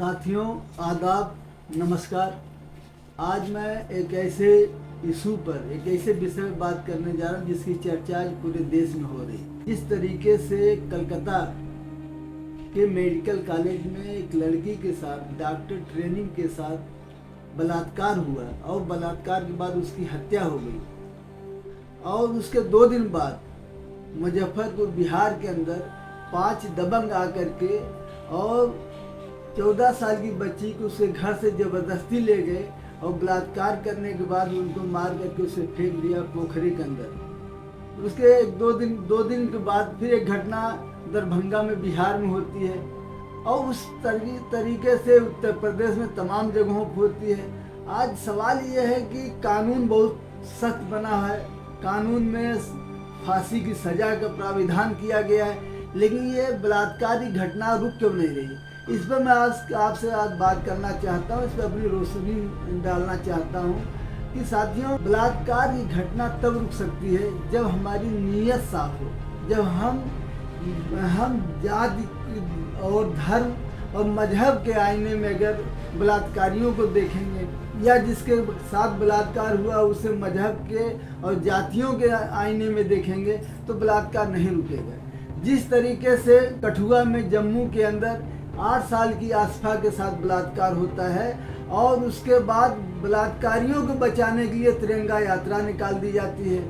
साथियों, आदाब, नमस्कार। आज मैं एक ऐसे इशू पर, एक ऐसे विषय पर बात करने जा रहा हूँ जिसकी चर्चा आज पूरे देश में हो रही है। जिस तरीके से कलकत्ता के मेडिकल कॉलेज में एक लड़की के साथ डॉक्टर ट्रेनिंग के साथ बलात्कार हुआ और बलात्कार के बाद उसकी हत्या हो गई, और उसके 2 दिन बाद मुजफ्फरपुर बिहार के अंदर 5 दबंग आकर के और 14 साल की बच्ची को उसके घर से ज़बरदस्ती ले गए और बलात्कार करने के बाद उनको मार करके उसे फेंक दिया पोखरी के अंदर। उसके 2 दिन के बाद फिर एक घटना दरभंगा में बिहार में होती है, और उस तरीके से उत्तर प्रदेश में तमाम जगहों पर होती है। आज सवाल ये है कि कानून बहुत सख्त बना है, कानून में फांसी की सज़ा का प्राविधान किया गया है, लेकिन ये बलात्कार की घटना रुक क्यों नहीं रही? इस पर मैं आज आपसे बात करना चाहता हूँ, इस पर अपनी रोशनी डालना चाहता हूँ कि साथियों, बलात्कार की घटना तब रुक सकती है जब हमारी नीयत साफ हो, जब हम जाति और धर्म और मजहब के आईने में अगर बलात्कारियों को देखेंगे या जिसके साथ बलात्कार हुआ उसे मजहब के और जातियों के आईने में देखेंगे तो बलात्कार नहीं रुकेगा। जिस तरीके से कठुआ में जम्मू के अंदर 8 साल की आसफा के साथ बलात्कार होता है और उसके बाद बलात्कारियों को बचाने के लिए तिरंगा यात्रा निकाल दी जाती है।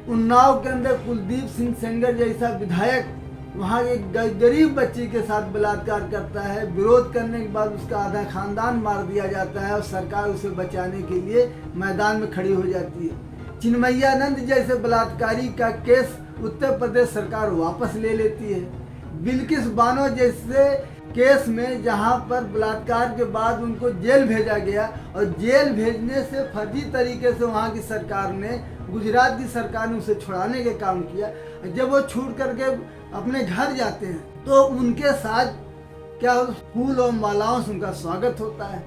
उन्नाव के अंदर कुलदीप सिंह सेंगर जैसा विधायक वहाँ एक गरीब बच्ची के साथ बलात्कार करता है, विरोध करने के बाद उसका आधा खानदान मार दिया जाता है और सरकार उसे बचाने के लिए मैदान में खड़ी हो जाती है। चिन्मयानंद जैसे बलात्कारी का केस उत्तर प्रदेश सरकार वापस ले लेती है। बिल्किस बानो जैसे केस में जहां पर बलात्कार के बाद उनको जेल भेजा गया और जेल भेजने से फर्जी तरीके से वहां की सरकार ने, गुजरात की सरकार ने उसे छुड़ाने के काम किया। जब वो छूट करके अपने घर जाते हैं तो उनके साथ क्या फूल और मालाओं से उनका स्वागत होता है।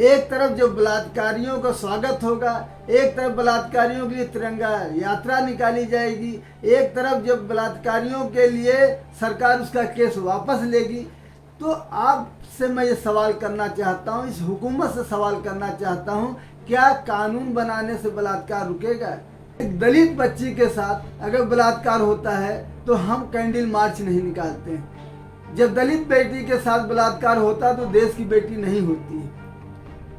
एक तरफ जो बलात्कारियों का स्वागत होगा, एक तरफ बलात्कारियों के लिए तिरंगा यात्रा निकाली जाएगी, एक तरफ जब बलात्कारियों के लिए सरकार उसका केस वापस लेगी। तो आपसे मैं ये सवाल करना चाहता हूँ, इस हुकूमत से सवाल करना चाहता हूँ, क्या कानून बनाने से बलात्कार रुकेगा? एक दलित बच्ची के साथ अगर बलात्कार होता है तो हम कैंडल मार्च नहीं निकालते हैं। जब दलित बेटी के साथ बलात्कार होता तो देश की बेटी नहीं होती है।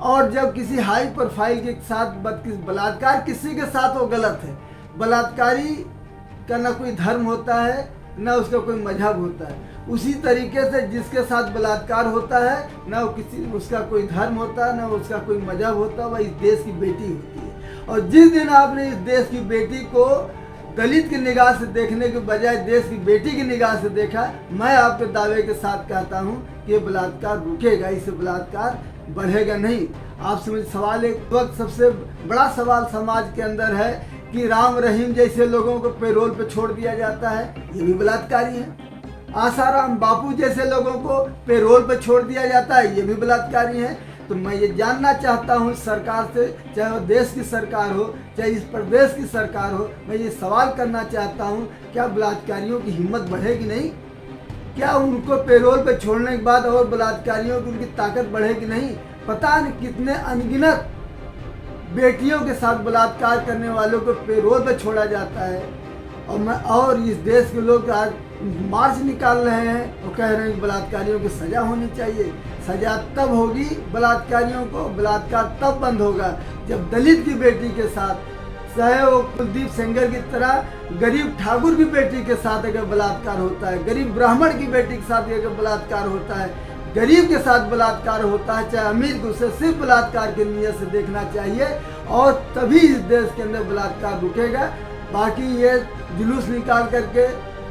और जब किसी हाई प्रोफाइल के साथ बलात्कार किसी के साथ वो गलत है। बलात्कारी का ना कोई धर्म होता है ना उसका कोई मजहब होता है। उसी तरीके से जिसके साथ बलात्कार होता है ना उसका कोई धर्म होता है ना उसका कोई मजहब होता है, वह इस देश की बेटी होती है। और जिस दिन आपने इस देश की बेटी को दलित की निगाह से देखने के बजाय देश की बेटी की निगाह से देखा, मैं आपके दावे के साथ कहता हूँ कि बलात्कार रुकेगा, इससे बलात्कार बढ़ेगा नहीं। आपसे मुझे सवाल, एक वक्त सबसे बड़ा सवाल समाज के अंदर है कि राम रहीम जैसे लोगों को पेरोल पे छोड़ दिया जाता है, ये भी बलात्कारी है। आसाराम बापू जैसे लोगों को पेरोल पे छोड़ दिया जाता है, ये भी बलात्कारी है। तो मैं ये जानना चाहता हूँ सरकार से, चाहे वो देश की सरकार हो चाहे इस प्रदेश की सरकार हो, मैं ये सवाल करना चाहता हूँ, क्या बलात्कारियों की हिम्मत बढ़ेगी नहीं? क्या उनको पेरोल पे छोड़ने के बाद और बलात्कारियों की उनकी ताकत बढ़ेगी नहीं? पता नहीं कितने अनगिनत बेटियों के साथ बलात्कार करने वालों को पेरोल पे छोड़ा जाता है। और इस देश के लोग आज मार्च निकाल रहे हैं और कह रहे हैं कि बलात्कारियों की सज़ा होनी चाहिए। सज़ा तब होगी बलात्कारियों को, बलात्कार तब बंद होगा जब दलित की बेटी के साथ, चाहे वो कुलदीप सेंगर की तरह गरीब ठाकुर की बेटी के साथ अगर बलात्कार होता है, गरीब ब्राह्मण की बेटी के साथ अगर बलात्कार होता है, गरीब के साथ बलात्कार होता है, चाहे अमीर को, उसे सिर्फ बलात्कार की नीयत से देखना चाहिए और तभी इस देश के अंदर बलात्कार रुकेगा। बाकी ये जुलूस निकाल करके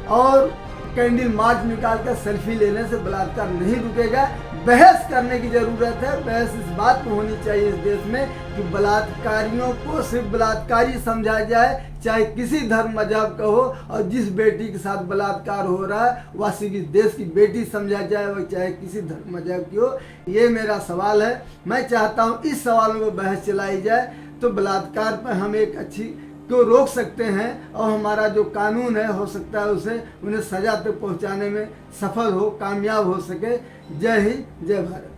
और कैंडल मार्च निकाल कर सेल्फी लेने से बलात्कार नहीं रुकेगा। बहस करने की ज़रूरत है। बहस इस बात पर होनी चाहिए इस देश में कि बलात्कारियों को सिर्फ बलात्कारी समझा जाए, चाहे किसी धर्म मजहब का हो, और जिस बेटी के साथ बलात्कार हो रहा है वह सिर्फ इस देश की बेटी समझा जाए, वह चाहे किसी धर्म मजहब की हो। ये मेरा सवाल है। मैं चाहता हूँ इस सवाल में बहस चलाई जाए तो बलात्कार पर हम एक अच्छी को रोक सकते हैं और हमारा जो कानून है हो सकता है उसे उन्हें सज़ा तक पहुंचाने में सफल हो, कामयाब हो सके। जय हिंद, जय भारत।